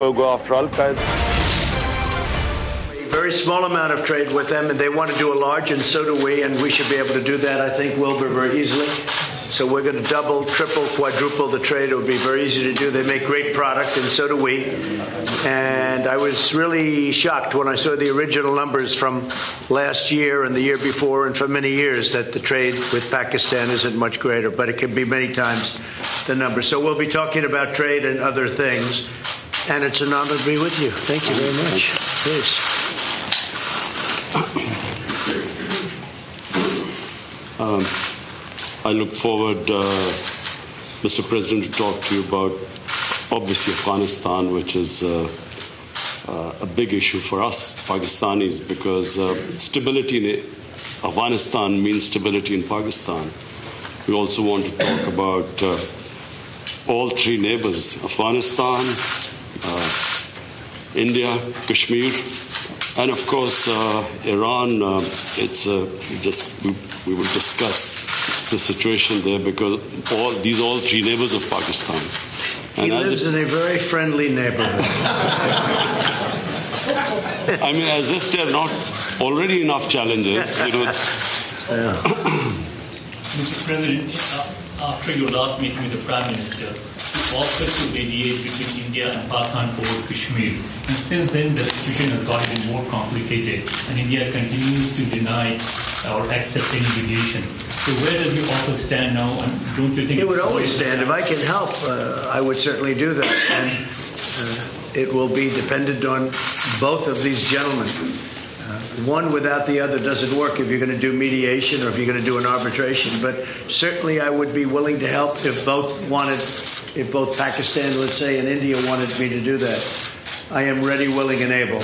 go after Al-Qaeda. A very small amount of trade with them, and they want to do a large, and so do we, and we should be able to do that, I think, Wilbur, very easily. So we're going to double, triple, quadruple the trade. It would be very easy to do. They make great product, and so do we. And I was really shocked when I saw the original numbers from last year and the year before and for many years that the trade with Pakistan isn't much greater, but it can be many times the number. So we'll be talking about trade and other things. And it's an honor to be with you. Thank you very much. Please. I look forward, Mr. President, to talk to you about, obviously, Afghanistan, which is a big issue for us, Pakistanis, because stability in Afghanistan means stability in Pakistan. We also want to talk about all three neighbors, Afghanistan, India, Kashmir, and of course Iran. We will discuss the situation there because all three neighbors of Pakistan. And he lives in a very friendly neighborhood. I mean, as if there are not already enough challenges. Mr. President, after your last meeting with the Prime Minister, you offered to mediate between India and Pakistan over Kashmir. And since then, the situation has gotten more complicated, and India continues to deny or accept any mediation. So where does your offer stand now, and don't you think... It would always stand. If I can help, I would certainly do that. And it will be dependent on both of these gentlemen. One without the other doesn't work if you're going to do mediation or if you're going to do an arbitration. But certainly I would be willing to help if both Pakistan, let's say, and India wanted me to do that. I am ready, willing, and able.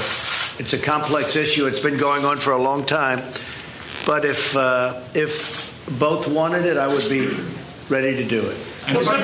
It's a complex issue. It's been going on for a long time. But if both wanted it, I would be ready to do it. Mr.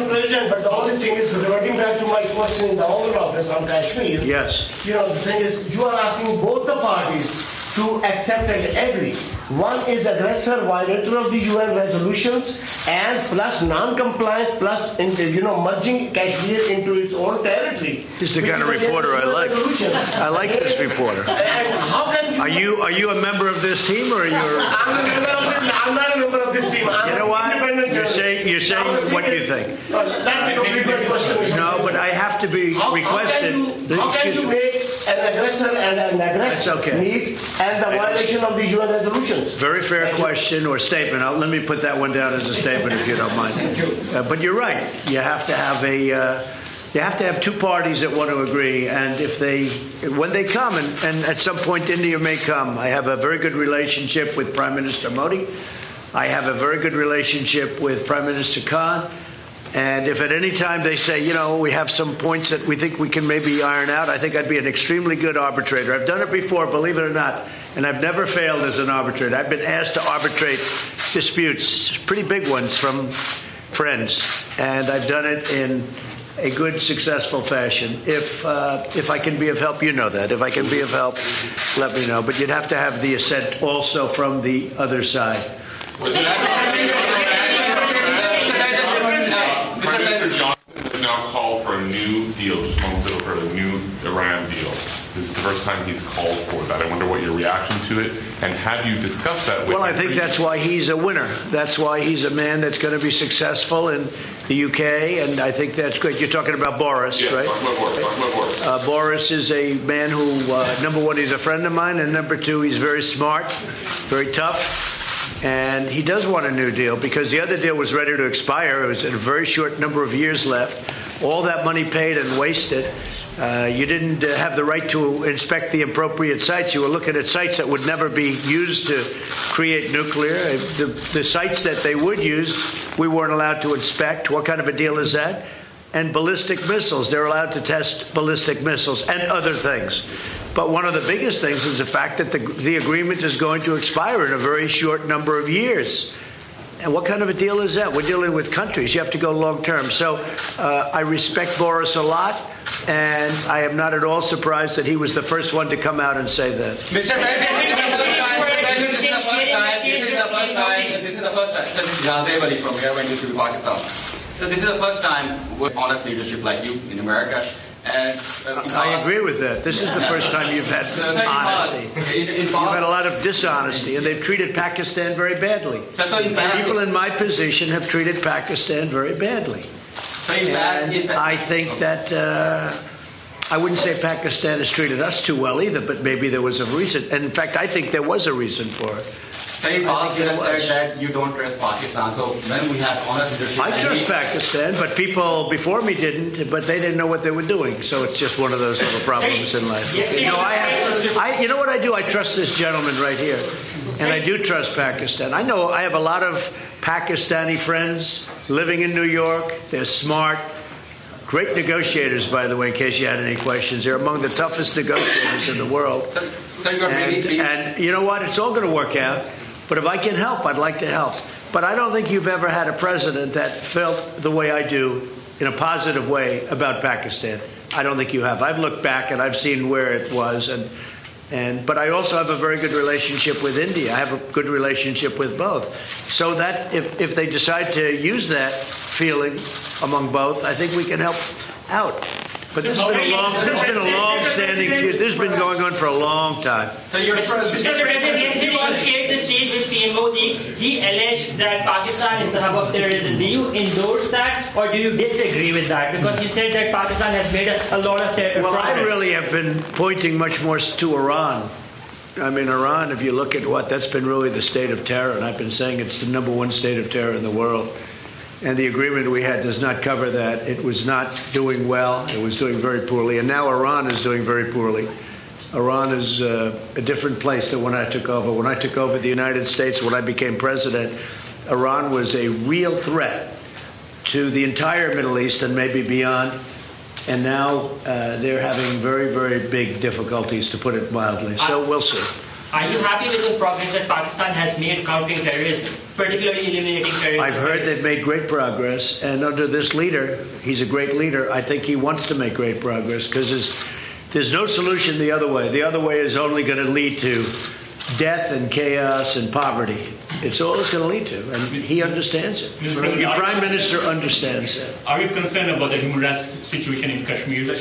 President, but the only thing is, reverting back to my question in the Oval Office on Kashmir. Yes. The thing is, you are asking both the parties to accept and agree. One is aggressor, violator of the UN resolutions, and plus non-compliance, plus merging Kashmir into its own territory. This is the kind of reporter I like. I like this reporter. And how can you? Are you a member of this team, or are you? I'm not a member of this team. You know what? You're saying what you think. Let me complete my question. No, but I have to be requested. How can you make an aggressor and an aggressor meet and the violation of the UN resolutions? Very fair question or statement. Let me put that one down as a statement, if you don't mind. Thank you. But you're right. You have to have you have to have two parties that want to agree, and when they come, and at some point India may come. I have a very good relationship with Prime Minister Modi. I have a very good relationship with Prime Minister Khan. And if at any time they say, we have some points that we think we can maybe iron out, I think I'd be an extremely good arbitrator. I've done it before, believe it or not, and I've never failed as an arbitrator. I've been asked to arbitrate disputes, pretty big ones from friends, and I've done it in a good, successful fashion. If I can be of help, you know that. If I can be of help, let me know. But you'd have to have the assent also from the other side. Prime Minister Johnson has now called for a new deal, just moments ago, for a new Iran deal. This is the first time he's called for that. I wonder what your reaction to it, and have you discussed that with him? Well, I think that's why he's a winner. That's why he's a man that's going to be successful in the UK, and I think that's great. You're talking about Boris, right? Talk about Boris. Boris is a man who, number one, he's a friend of mine, and number two, he's very smart, very tough. And he does want a new deal because the other deal was ready to expire. It was a very short number of years left. All that money paid and wasted. You didn't have the right to inspect the appropriate sites. You were looking at sites that would never be used to create nuclear. The sites that they would use, we weren't allowed to inspect. What kind of a deal is that? And ballistic missiles. They're allowed to test ballistic missiles and other things. But one of the biggest things is the fact that the agreement is going to expire in a very short number of years. And what kind of a deal is that? We're dealing with countries. You have to go long term. So I respect Boris a lot, and I am not at all surprised that he was the first one to come out and say that. Mr. President, this is the first time. This is the first time. This is Yazebali from here when you to Pakistan. So this is the first time with honest leadership like you in America. And I agree with that. This is the first time you've had honesty. You've had a lot of dishonesty, and they've treated Pakistan very badly. People in my position have treated Pakistan very badly. And I think that I wouldn't say Pakistan has treated us too well either, but maybe there was a reason. And in fact, I think there was a reason for it. So in past you have said that you don't trust Pakistan. So when we had honest leadership, I trust Pakistan, but people before me didn't, but they didn't know what they were doing. So it's just one of those little problems in life. You know, you know what I do? I trust this gentleman right here. And I do trust Pakistan. I know I have a lot of Pakistani friends living in New York. They're smart. Great negotiators, by the way, in case you had any questions. They're among the toughest negotiators in the world. And you know what? It's all going to work out. But if I can help, I'd like to help. But I don't think you've ever had a president that felt the way I do in a positive way about Pakistan. I don't think you have. I've looked back and I've seen where it was. But I also have a very good relationship with India. I have a good relationship with both. So that if they decide to use that feeling among both, I think we can help out. But this has been a long-standing feud. This has been going on for a long time. So Mr. President, yesterday you shared the stage with PM Modi. He alleged that Pakistan is the hub of terrorism. Do you endorse that, or do you disagree with that? Because you said that Pakistan has made a lot of progress. Well, I really have been pointing much more to Iran. I mean, Iran, if you look at that's been really the state of terror, and I've been saying it's the #1 state of terror in the world. And the agreement we had does not cover that. It was not doing well. It was doing very poorly. And now Iran is doing very poorly. Iran is a different place than when I took over. When I took over the United States, when I became president, Iran was a real threat to the entire Middle East and maybe beyond. And now they're having very, very big difficulties, to put it mildly. So we'll see. Are you happy with the progress that Pakistan has made countering terrorism, particularly eliminating terrorism? I've heard they've made great progress, and under this leader, he's a great leader. I think he wants to make great progress because there's no solution the other way. The other way is only going to lead to death and chaos and poverty. It's all it's going to lead to, and he understands it. The Prime Minister understands it. Are you concerned about the human rights situation in Kashmir?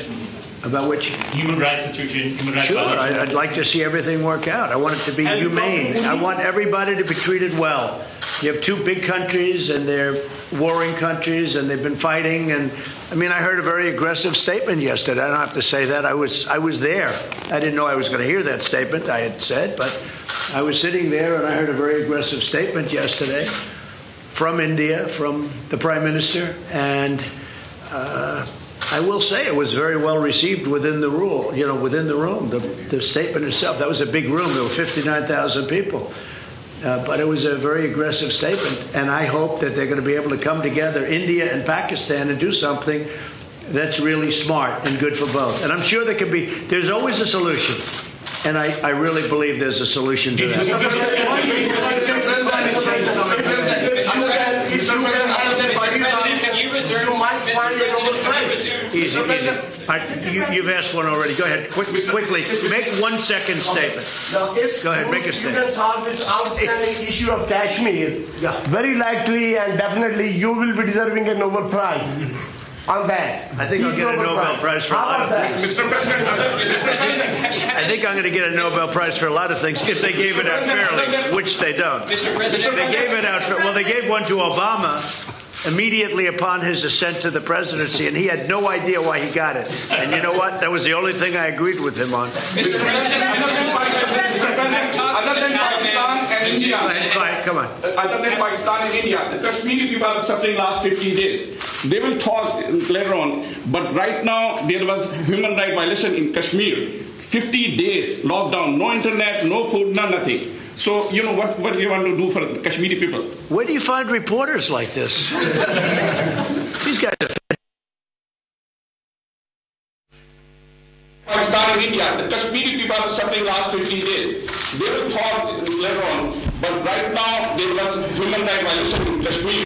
About which? Human rights situation. Sure, I'd like to see everything work out. I want it to be humane. I want everybody to be treated well. You have two big countries, and they're warring countries, and they've been fighting. And I mean, I heard a very aggressive statement yesterday. I don't have to say that. I was there. I didn't know I was going to hear that statement. I had said, but I was sitting there, and I heard a very aggressive statement yesterday from India, from the Prime Minister, and I will say it was very well received within the within the room. The statement itself, that was a big room. There were 59,000 people. But it was a very aggressive statement. And I hope that they're going to be able to come together, India and Pakistan, and do something that's really smart and good for both. And I'm sure there's always a solution. And I really believe there's a solution to that. Easy. You've asked one already. Go ahead, quickly. Make 1 second statement. Now, Go ahead, make a statement. You can solve this outstanding issue of Kashmir. Very likely and definitely you will be deserving a Nobel Prize on that. I think I'll get a Nobel Prize for a lot of things. Mr. President, I think I'm going to get a Nobel Prize for a lot of things if they gave it out fairly, which they don't. They gave it out. Well, they gave one to Obama immediately upon his ascent to the presidency, and he had no idea why he got it. And you know what? That was the only thing I agreed with him on. Mr. President, other than Pakistan and India, Come on. Other than Pakistan and India, the Kashmiri people are suffering last 15 days. They will talk later on, but right now there was human rights violation in Kashmir. 50 days lockdown, no internet, no food, nothing. So, you know, what do you want to do for the Kashmiri people? Where do you find reporters like this? These guys are... Pakistan and India, the Kashmiri people are suffering last 15 days. They will talk later on, but right now there was human rights violation in Kashmir.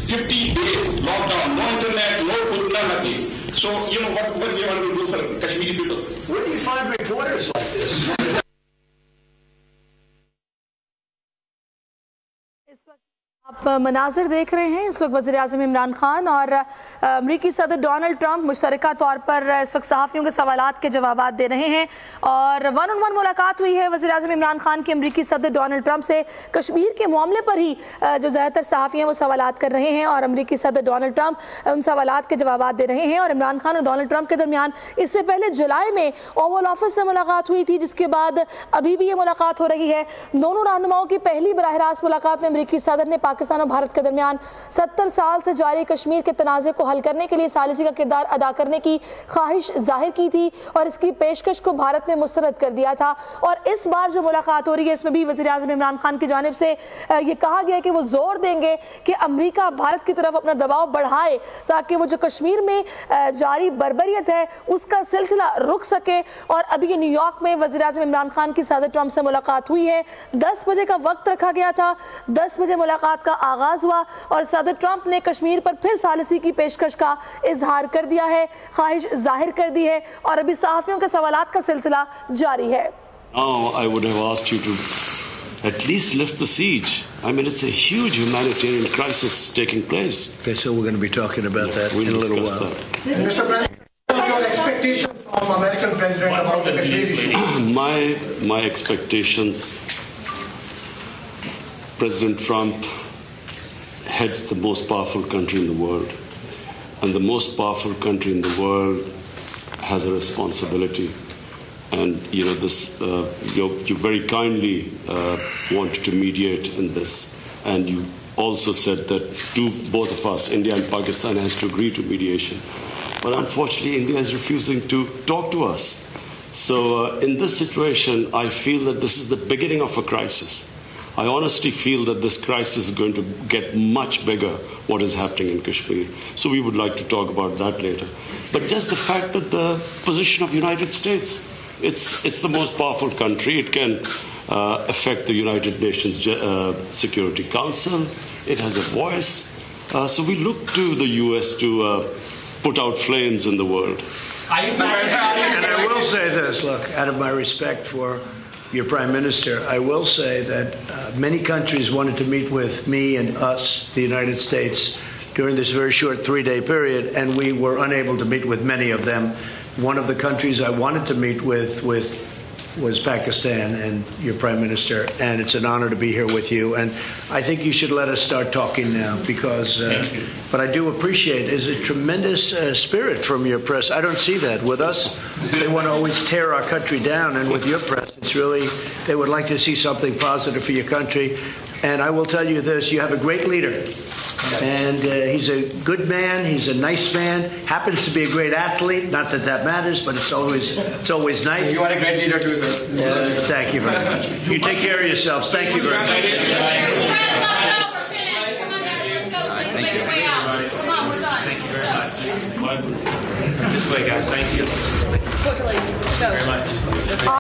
50 days lockdown, no internet, no food, nothing. So, you know, what do you want to do for the Kashmiri people? Where do you find reporters like this? आप मनाजिर देख रहे हैं इस वक्त वज़ीर-ए-आज़म इमरान खान और अमरीकी सदर डोनाल्ड ट्रंप मुश्तरका तौर पर इस वक्त सहाफ़ियों के सवालात के जवाबात दे रहे हैं और वन-ऑन-वन मुलाकात हुई है वज़ीर-ए-आज़म इमरान खान की अमरीकी सदर डोनाल्ड ट्रंप से कश्मीर के मामले पर ही जो ज़्यादातर सहाफ़ी हैं वो सवालात कर रहे हैं और अमरीकी सदर डोनाल्ड ट्रंप उन सवालात के जवाबात दे रहे हैं। और इमरान खान और डोनाल्ड ट्रंप के दरमियान इससे पहले जुलाई में ओवल ऑफिस से मुलाकात हुई थी, जिसके बाद अभी भी ये मुलाकात हो रही है। दोनों रहनुमाओं की पहली बराह रास्त मुलाकात में अमरीकी सदर ने पाकिस्तान और भारत के दरमियान 70 साल से जारी कश्मीर के तनाज़े को हल करने के लिए सालिसी का किरदार अदा करने की ख्वाहिश जाहिर की थी और इसकी पेशकश को भारत ने मुस्तरद कर दिया था। और इस बार जो मुलाकात हो रही है इसमें भी वज़ीर-ए-आज़म इमरान खान की जानिब से ये कहा गया कि वो जोर देंगे कि अमरीका भारत की तरफ अपना दबाव बढ़ाए ताकि वो जो कश्मीर में जारी बर्बरियत है उसका सिलसिला रुक सके। और अभी ये न्यूयॉर्क में वज़ीर-ए-आज़म इमरान खान की सदर ट्रंप से मुलाकात हुई है। 10 बजे का वक्त रखा गया था, 10 बजे मुलाकात का आगाज हुआ और सदर ट्रंप ने कश्मीर पर फिर सालिसी की पेशकश का इजहार कर दिया है, ख्वाहिश जाहिर कर दी है और अभी सहाफ़ियों के सवालात का सिलसिला जारी है। Now I would have asked you to at least lift the siege. I mean, it's a huge humanitarian crisis taking place. Okay, so we're going to be talking about that in a little while. Mr. President, what are your expectations from American President about the Kashmir issue? My expectations, President Trump heads the most powerful country in the world, and the most powerful country in the world has a responsibility. And you know this. You very kindly wanted to mediate in this, and you also said that both of us, India and Pakistan, has to agree to mediation. But unfortunately, India is refusing to talk to us. So in this situation, I feel that this is the beginning of a crisis. I honestly feel that this crisis is going to get much bigger, what is happening in Kashmir. So we would like to talk about that later. But just the fact that the position of the United States, it's the most powerful country. It can affect the United Nations Security Council. It has a voice. So we look to the U.S. to put out flames in the world. And I will say this, look, out of my respect for your Prime Minister, I will say that many countries wanted to meet with me and us, the United States, during this very short 3-day period, and we were unable to meet with many of them. One of the countries I wanted to meet with was Pakistan and your Prime Minister, and it's an honor to be here with you. And I think you should let us start talking now because, but I do appreciate there's a tremendous spirit from your press. I don't see that with us. They want to always tear our country down, and with your press, it's really, they would like to see something positive for your country. And I will tell you this, you have a great leader. And he's a good man. He's a nice man. Happens to be a great athlete. Not that that matters, but it's always nice. You are a great leader too, sir. Thank you very much. You take care of yourselves. Thank you very much. Thank you very much. This way, guys. Thank you. Quickly, Thank you very much.